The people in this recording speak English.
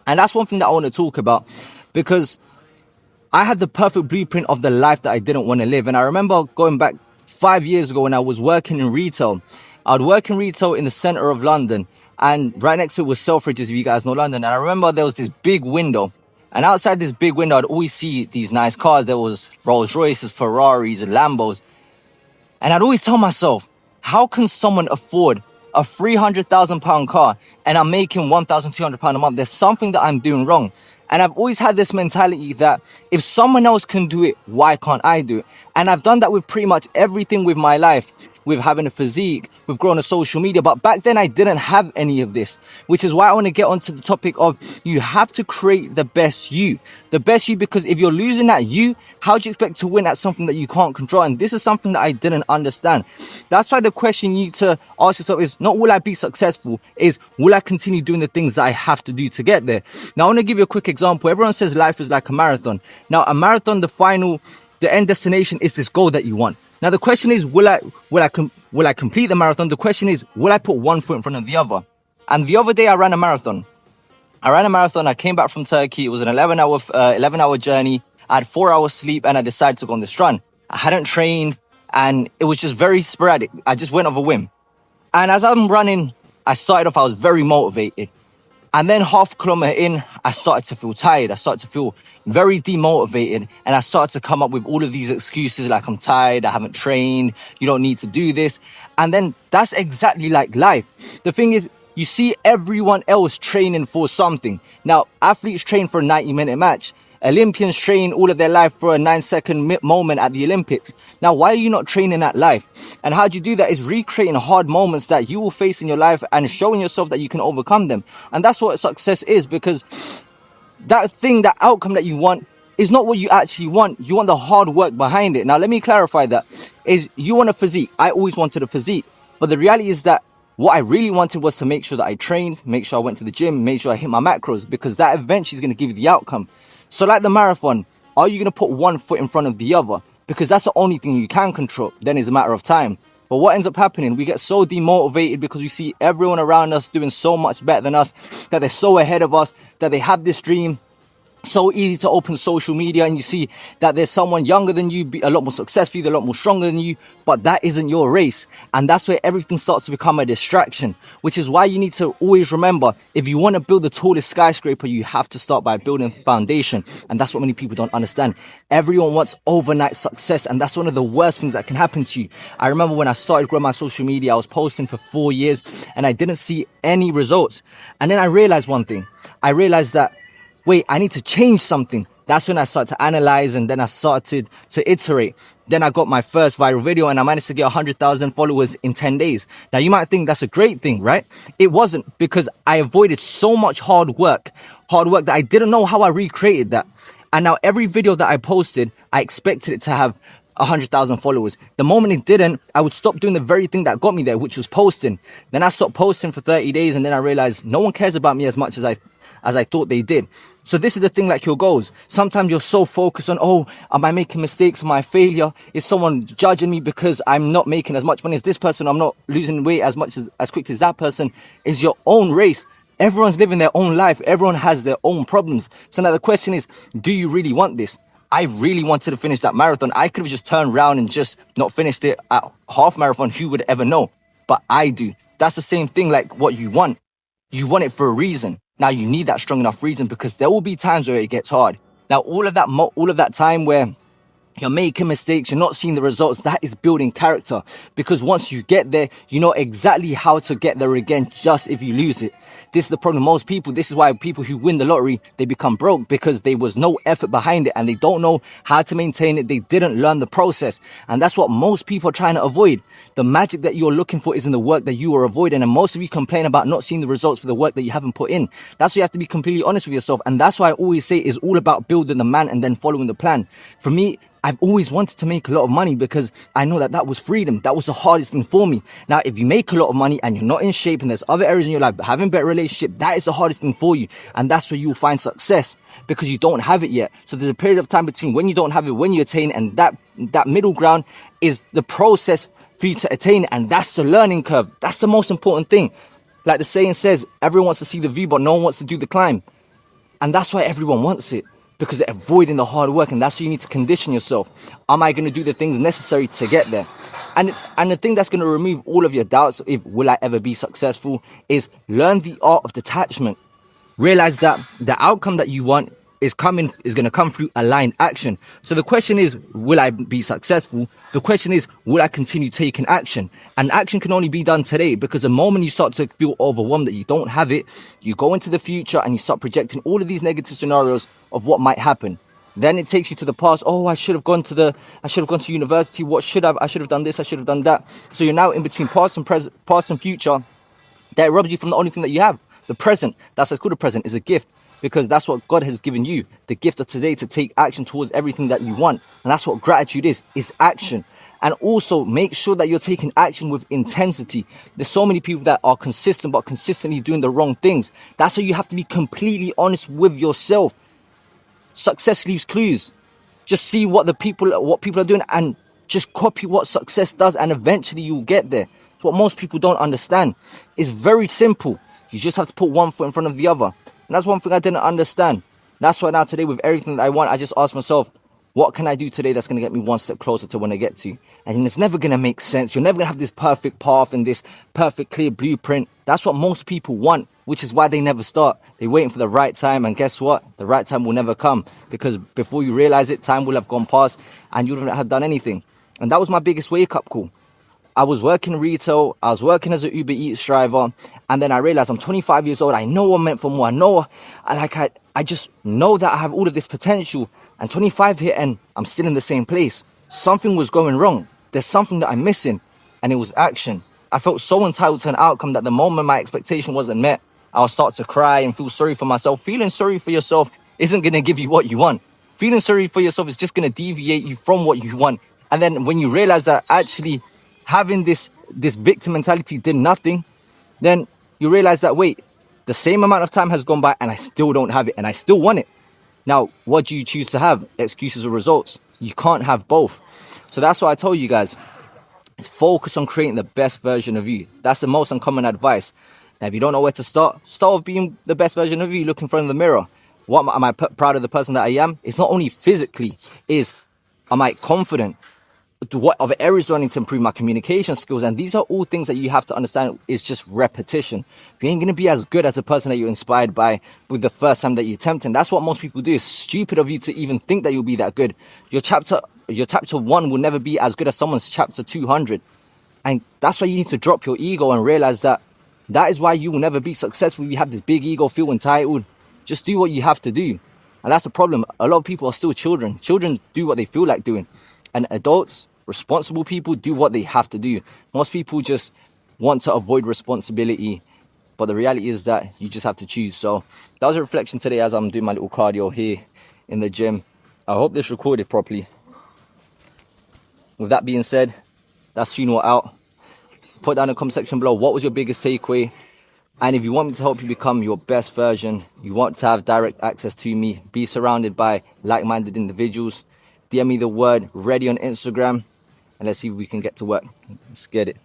And that's one thing that I want to talk about, because I had the perfect blueprint of the life that I didn't want to live. And I remember going back 5 years ago when I was working in retail. I'd work in retail in the center of London, and right next to it was Selfridges, if you guys know London. And I remember there was this big window, and outside this big window, I'd always see these nice cars. There was Rolls Royces, Ferraris, and Lambos. And I'd always tell myself, how can someone afford a £300,000 car and I'm making £1,200 a month? There's something that I'm doing wrong. And I've always had this mentality that if someone else can do it, why can't I do it? And I've done that with pretty much everything with my life, with having a physique, with growing a social media. But back then I didn't have any of this, which is why I want to get onto the topic of you have to create the best you. The best you, because if you're losing that you, how do you expect to win at something that you can't control? And this is something that I didn't understand. That's why the question you need to ask yourself is not will I be successful, is will I continue doing the things that I have to do to get there? Now I want to give you a quick example. Everyone says life is like a marathon. Now a marathon, the end destination is this goal that you want. Now the question is, will I complete the marathon? The question is, will I put one foot in front of the other? And the other day I ran a marathon. I came back from Turkey. It was an 11-hour journey. I had 4 hours sleep and I decided to go on this run. I hadn't trained and it was just very sporadic. I just went off a whim. And as I'm running, I was very motivated. And then half a kilometer in, I started to feel tired. I started to feel very demotivated. And I started to come up with all of these excuses like I'm tired, I haven't trained, you don't need to do this. And then that's exactly like life. The thing is, you see everyone else training for something. Now, athletes train for a 90-minute match. Olympians train all of their life for a 9-second moment at the Olympics. Now, why are you not training at life? And how do you do that is recreating hard moments that you will face in your life and showing yourself that you can overcome them. And that's what success is, because that outcome that you want is not what you actually want. You want the hard work behind it. Now, let me clarify that. Is you want a physique. I always wanted a physique. But the reality is that what I really wanted was to make sure that I trained, make sure I went to the gym, make sure I hit my macros, because that eventually is going to give you the outcome. So like the marathon, are you going to put one foot in front of the other? Because that's the only thing you can control. Then it's a matter of time. But what ends up happening, we get so demotivated because we see everyone around us doing so much better than us, that they're so ahead of us, that they have this dream. So easy to open social media and you see that there's someone younger than you, a lot more successful, a lot more stronger than you, but that isn't your race. And that's where everything starts to become a distraction, which is why you need to always remember, if you want to build the tallest skyscraper, you have to start by building foundation. And that's what many people don't understand. Everyone wants overnight success, and that's one of the worst things that can happen to you. I remember when I started growing my social media, I was posting for 4 years and I didn't see any results. And then I realized one thing. I realized that, wait, I need to change something. That's when I started to analyze, and then I started to iterate. Then I got my first viral video and I managed to get 100,000 followers in 10 days. Now you might think that's a great thing, right? It wasn't, because I avoided so much hard work that I didn't know how I recreated that. And now every video that I posted, I expected it to have 100,000 followers. The moment it didn't, I would stop doing the very thing that got me there, which was posting. Then I stopped posting for 30 days and then I realized no one cares about me as much as I thought they did. So this is the thing, like your goals. Sometimes you're so focused on, oh, am I making mistakes? Am I a failure? Is someone judging me because I'm not making as much money as this person? I'm not losing weight as quickly as that person. Is your own race. Everyone's living their own life. Everyone has their own problems. So now the question is, do you really want this? I really wanted to finish that marathon. I could have just turned around and just not finished it at half marathon. Who would ever know? But I do. That's the same thing like what you want. You want it for a reason. Now you need that strong enough reason, because there will be times where it gets hard. Now all of that time where you're making mistakes, you're not seeing the results, that is building character. Because once you get there, you know exactly how to get there again, just if you lose it. This is the problem. Most people, this is why people who win the lottery, they become broke, because there was no effort behind it and they don't know how to maintain it. They didn't learn the process. And that's what most people are trying to avoid. The magic that you're looking for is in the work that you are avoiding. And most of you complain about not seeing the results for the work that you haven't put in. That's why you have to be completely honest with yourself. And that's why I always say it's all about building the man and then following the plan. For me, I've always wanted to make a lot of money because I know that was freedom. That was the hardest thing for me. Now, if you make a lot of money and you're not in shape and there's other areas in your life, but having a better relationship, that is the hardest thing for you. And that's where you'll find success, because you don't have it yet. So there's a period of time between when you don't have it, when you attain, and that middle ground is the process for you to attain it. And that's the learning curve. That's the most important thing. Like the saying says, everyone wants to see the view, but no one wants to do the climb. And that's why everyone wants it, because they're avoiding the hard work. And that's why you need to condition yourself. Am I going to do the things necessary to get there? And the thing that's going to remove all of your doubts, if will I ever be successful, is learn the art of detachment. Realize that the outcome that you want is going to come through aligned action. So the question is, will I be successful? The question is, will I continue taking action? And action can only be done today, because the moment you start to feel overwhelmed that you don't have it, you go into the future and you start projecting all of these negative scenarios of what might happen. Then it takes you to the past. Oh, I should have gone to university. What should I should have done this. I should have done that. So you're now in between past and future. That robs you from the only thing that you have, the present. That's why it's called a present. Is a gift, because that's what God has given you, the gift of today, to take action towards everything that you want. And that's what gratitude is action. And also make sure that you're taking action with intensity. There's so many people that are consistent, but consistently doing the wrong things. That's why you have to be completely honest with yourself. Success leaves clues. Just see what people are doing and just copy what success does, and eventually you'll get there. It's what most people don't understand. It's very simple. You just have to put one foot in front of the other. And that's one thing I didn't understand. That's why now today, with everything that I want, I just ask myself, what can I do today that's going to get me one step closer to when I get to? And it's never going to make sense. You're never going to have this perfect path and this perfect clear blueprint. That's what most people want, which is why they never start. They're waiting for the right time. And guess what? The right time will never come, because before you realize it, time will have gone past and you wouldn't have done anything. And that was my biggest wake-up call. I was working in retail. I was working as an Uber Eats driver. And then I realized I'm 25 years old. I know I'm meant for more. I just know that I have all of this potential. And 25 hit and I'm still in the same place. Something was going wrong. There's something that I'm missing. And it was action. I felt so entitled to an outcome that the moment my expectation wasn't met, I'll start to cry and feel sorry for myself. Feeling sorry for yourself isn't going to give you what you want. Feeling sorry for yourself is just going to deviate you from what you want. And then when you realize that actually having this victim mentality did nothing, then you realize that, wait, the same amount of time has gone by and I still don't have it and I still want it. Now, what do you choose to have? Excuses or results? You can't have both. So that's why I told you guys, focus on creating the best version of you. That's the most uncommon advice. Now, if you don't know where to start with being the best version of you. Look in front of the mirror. What am I proud of the person that I am? It's not only physically, am I confident? What other areas do I need to improve my communication skills? And these are all things that you have to understand is just repetition. You ain't going to be as good as the person that you're inspired by with the first time that you attempt. And that's what most people do. It's stupid of you to even think that you'll be that good. Your chapter 1 will never be as good as someone's chapter 200. And that's why you need to drop your ego and realize that is why you will never be successful. You have this big ego, feel entitled. Just do what you have to do. And that's the problem. A lot of people are still children. Children do what they feel like doing. And adults, responsible people, do what they have to do. Most people just want to avoid responsibility. But the reality is that you just have to choose. So that was a reflection today as I'm doing my little cardio here in the gym. I hope this recorded properly. With that being said, that's Funeral out. Put down in the comment section below, what was your biggest takeaway? And if you want me to help you become your best version, you want to have direct access to me, be surrounded by like-minded individuals, DM me the word ready on Instagram, and let's see if we can get to work. Let's get it.